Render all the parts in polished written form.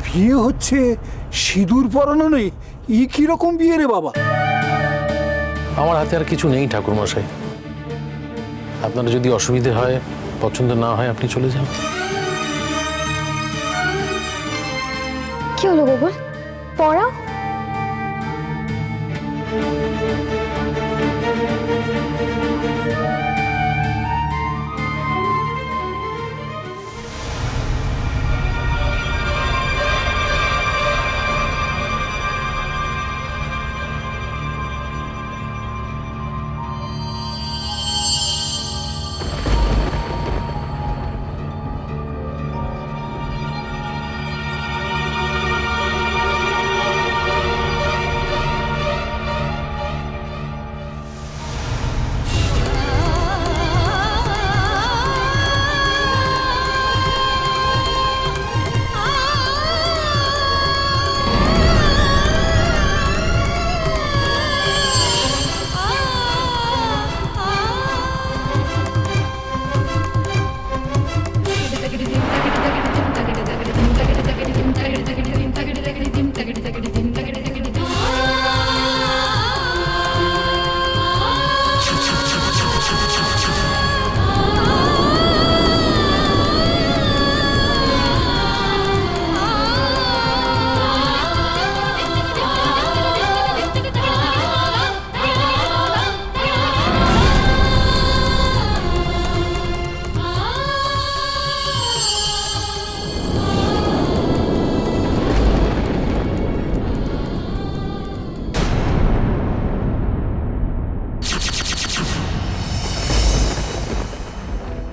বিয়ে হচ্ছে, সিঁদুর পরানো নেই, কিরকম বিয়ে রে বাবা? আমার হাতে আর কিছু নেই ঠাকুরমশাই। আপনার যদি অসুবিধে হয়, পছন্দ না হয়, আপনি চলে যান। কি হলো গোকুল, পড়াও।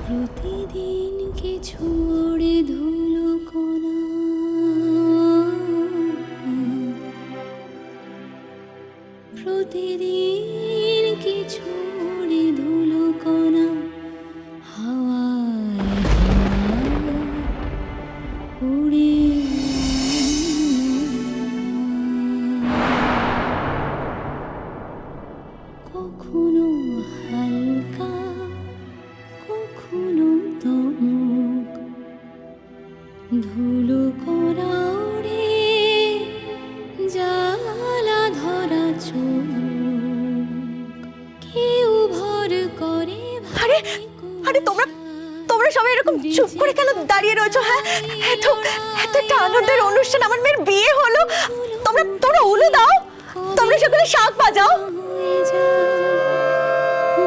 প্রতিদিন কিছু ওড়ে ধুলো কণা, প্রতিদিন কিছু ওড়ে ধুলো কণা, হাওয়ায় উড়ে কখনো হালকা, কখনো দমক, ধুলো করা ওড়ে জ্বালা ধরা চোখ, কেউ ভর করে। আরে আরে তোমরা তোমরা সবাই এরকম চুপ করে কেন দাঁড়িয়ে রয়েছো? হ্যাঁ, এত এত একটা আনন্দের অনুষ্ঠান, আমার মেয়ের বিয়ে হলো, তোমরা তোমরা উলু দাও, তোমরা সকলে শাক বাজাও।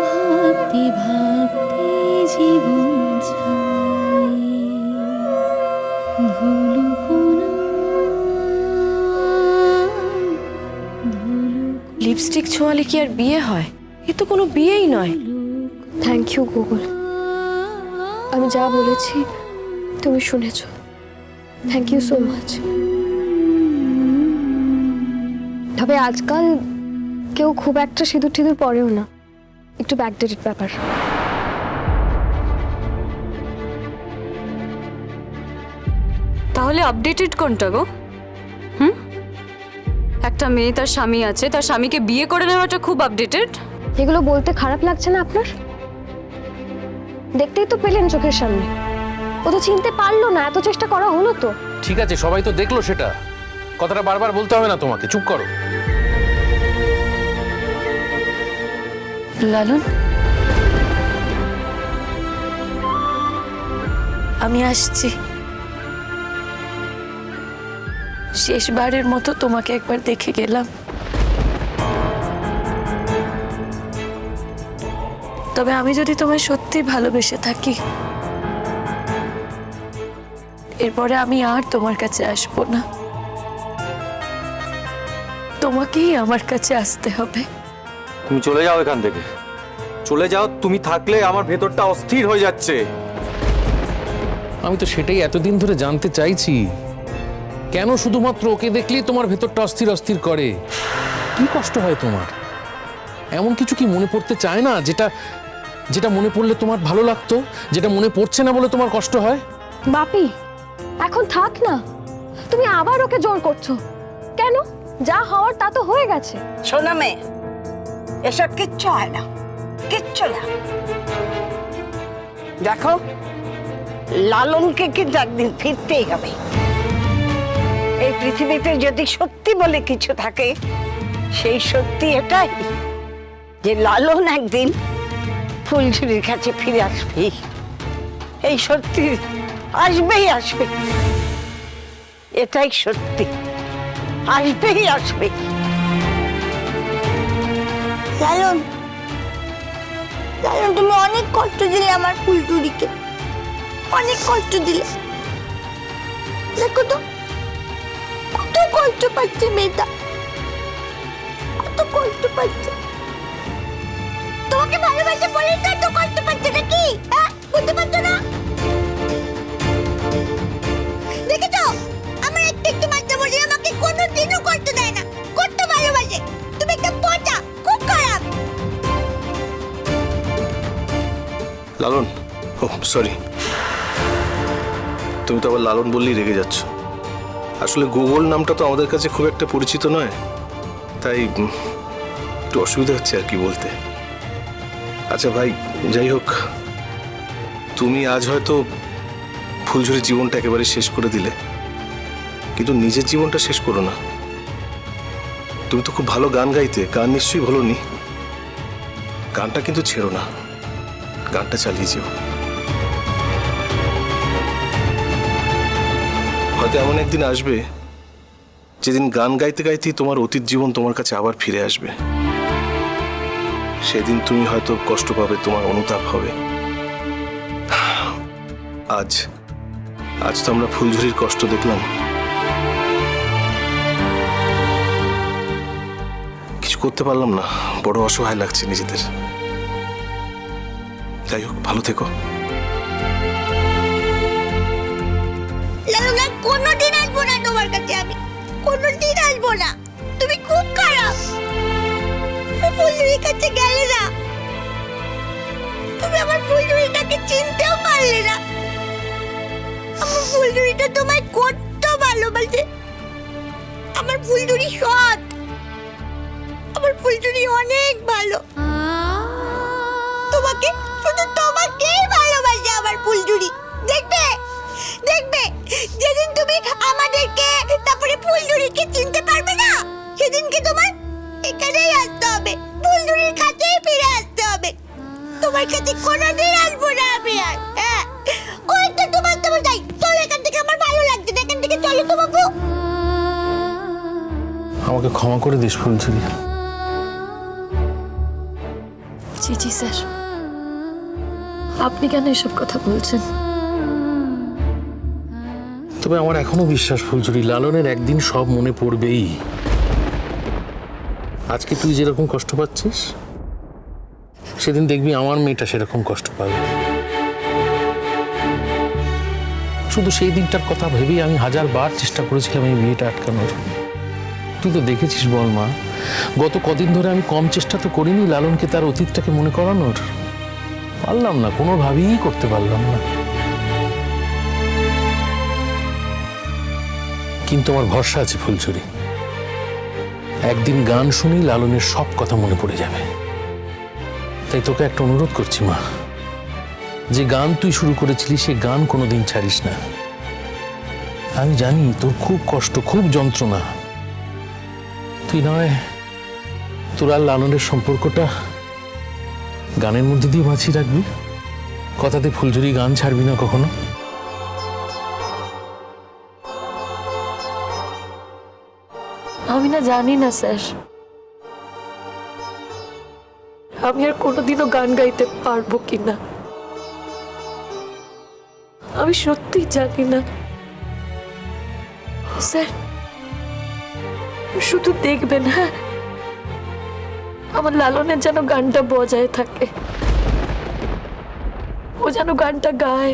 ভাবতে ভাবতে জীবন যায় ধুলো কোনা, ধুলো লিপস্টিক ছোঁয়ালে কি আর বিয়ে হয়? এ তো কোনো বিয়েই নয়। থ্যাংক ইউ গুগল, আমি যা বলেছি তুমি শুনেছো। Thank you so much. তবে আজকাল কেউ খুব একটা সিঁদুর টিঁদুর পরেও না, একটু ব্যাকডেটেড ব্যাপার। তাহলে আপডেটেড কোনটা গো? একটা মেয়ে, তার স্বামী আছে, তার স্বামীকে বিয়ে করে নেওয়াটা খুব আপডেটেড? এগুলো বলতে খারাপ লাগছে না আপনার? দেখতেই তো পেলেন চোখের সামনে, ও তো চিনতে পারলো না, এত চেষ্টা করা হলো তো। ঠিক আছে, সবাই তো দেখলো সেটা, কথাটা বারবার বলতে হবে না তোমাকে, চুপ করো। লালন, আমি আসছি। শেষবারের মতো তোমাকে একবার দেখে গেলাম। তবে আমি যদি তোমায় সত্যি ভালোবেসে থাকি, এরপরে আমি আর তোমার কাছে আসবো না, তোমাকেই আমার কাছে আসতে হবে। তুমি চলে যাও এখান থেকে, চলে যাও। তুমি থাকলে আমার ভেতরটা অস্থির হয়ে যাচ্ছে। আমি তো সেটাই এতদিন ধরে জানতে চাইছি, কেন শুধুমাত্র ওকে দেখলেই তোমার ভেতরটা অস্থির অস্থির করে? কি কষ্ট হয় তোমার? এমন কিছু কি মনে পড়তে চায় না যেটা যেটা মনে পড়লে তোমার ভালো লাগতো, যেটা মনে পড়ছে না বলে তোমার কষ্ট হয়? বাপি, এখন থাক না, তুমি আবার ওকে জোর করছো কেন? যা হওয়ার তা তো হয়ে গেছে। শোনা মেয়ে, এসব কিচ্ছু হয় না, কিচ্ছু না। দেখো, লালনকে কিন্তু একদিন ফিরতেই হবে। এই পৃথিবীতে যদি সত্যি বলে কিছু থাকে সেই সত্যি এটাই যে লালন একদিন ফুলঝুরির কাছে ফিরে আসবে। এই সত্যি আসবেই আসবে, এটাই সত্যি, আসবেই আসবে। লালন, লালন, তুমি অনেক কষ্ট দিলে আমার ফুলটুরিকে, অনেক কষ্ট দিলে। দেখো তো কত কষ্ট পাচ্ছে মেয়েটা, কত কষ্ট পাচ্ছে। তোমাকে ভালোবাসে বলে তো এত কষ্ট পাচ্ছে নাকি? হ্যাঁ, বুঝতে পারছো না? দেখেছো আমার একটু একটু মাত্রা বলি আমাকে কোনোদিনও কষ্ট দেয় না, কত ভালোবাসে। তুমি একটা পচা, খুব খারাপ। লালন, ও সরি, তুমি তো আবার লালন বললেই রেগে যাচ্ছ। আসলে গুগল নামটা তো আমাদের কাছে খুব একটা পরিচিত নয়, তাই একটু অসুবিধা হচ্ছে আর কি বলতে। আচ্ছা ভাই, যাই হোক, তুমি আজ হয়তো ফুলঝুরির জীবনটা একেবারে শেষ করে দিলে, কিন্তু নিজের জীবনটা শেষ করো না। তুমি তো খুব ভালো গান গাইতে, গান নিশ্চয়ই ভালো নি, গানটা কিন্তু ছেড়ো না, গানটা চালিয়ে যেও। হয়তো এমন একদিন আসবে যেদিন গান গাইতে গাইতেই তোমার অতীত জীবন তোমার কাছে আবার ফিরে আসবে। সেদিন তুমি হয়তো কষ্ট পাবে, তোমার অনুতাপ হবে। আজ আজ তো আমরা ফুলঝুরির কষ্ট দেখলাম, কিছু করতে পারলাম না, বড় অসহায় লাগছে নিজেদের। যাই হোক, ভালো থেকো। লালন, আর কোনোদিন আসবো না তোমার কাছে, আমি কোনোদিন আসবো না। তুমি খুব খারাপ। ফুলঝুরির কাছে গেলে না, তুমি আমার ফুলঝুরিটাকে চিনতেও পারলে না। আমার ফুলঝুরিটা তোমায় কত ভালোবাসে। আমার ফুলঝুরি সৎ, আমার ফুলঝুরি অনেক ভালো। তোমাকে, শুধু তোমাকেই ভালোবাসে আমার ফুলঝুরি। দেখবে, দেখবে যেদিন তুমি আমাদেরকে, তারপরে ফুলঝুরিকে চিনতে পারবে না, সেদিনকে তোমার এখানেই আসতে হবে, ফুলঝুরির কাছেই ফিরে আসতে হবে। তোমার কাছে কোনোদিন আসবো না আমি আর। হ্যাঁ, ওই তো তোমার তোমার যাই, চলো এখান থেকে, আমার ভালো লাগছে না, এখান থেকে চলো তো বাবু। আমাকে ক্ষমা করে দিস ফুলঝুরি। জি জি স্যার, আপনি কেন এসব কথা বলছেন? তবে আমার এখনো বিশ্বাস ফুলঝুরি, লালনের একদিন সব মনে পড়বেই। আজকে তুই যেরকম কষ্ট পাচ্ছিস, সেদিন দেখবি আমার মেয়েটা সেরকম কষ্ট পাবে। শুধু সেই দিনটার কথা ভেবেই আমি 1000বার চেষ্টা করেছিলাম এই বিয়েটা আটকানোর। তুই তো দেখেছিস বল মা, গত কদিন ধরে আমি কম চেষ্টা তো করিনি লালনকে তার অতীতটাকে মনে করানোর। পারলাম না, কোনোভাবেই করতে পারলাম না। কিন্তু আমার ভরসা আছে ফুলঝুরি, একদিন গান শুনি লালনের সব কথা মনে পড়ে যাবে। তাই তোকে একটা অনুরোধ করছি মা, যে গান তুই শুরু করেছিলি সে গান কোনোদিন ছাড়িস না। আমি জানি তোর খুব কষ্ট, খুব যন্ত্রণা। তুই নয়, তোর আর লালনের সম্পর্কটা গানের মধ্যে দিয়ে বাঁচিয়ে রাখবি। কথাতে ফুলঝুরি গান ছাড়বি না কখনো। আমি না জানি না স্যার, আমি আর কোনোদিনও গান গাইতে পারবো কিনা। আমি সত্যি জানি না স্যার। শুধু দেখবেন, হ্যাঁ, আমার লালনের যেন গানটা বজায় থাকে, ও যেন গানটা গায়।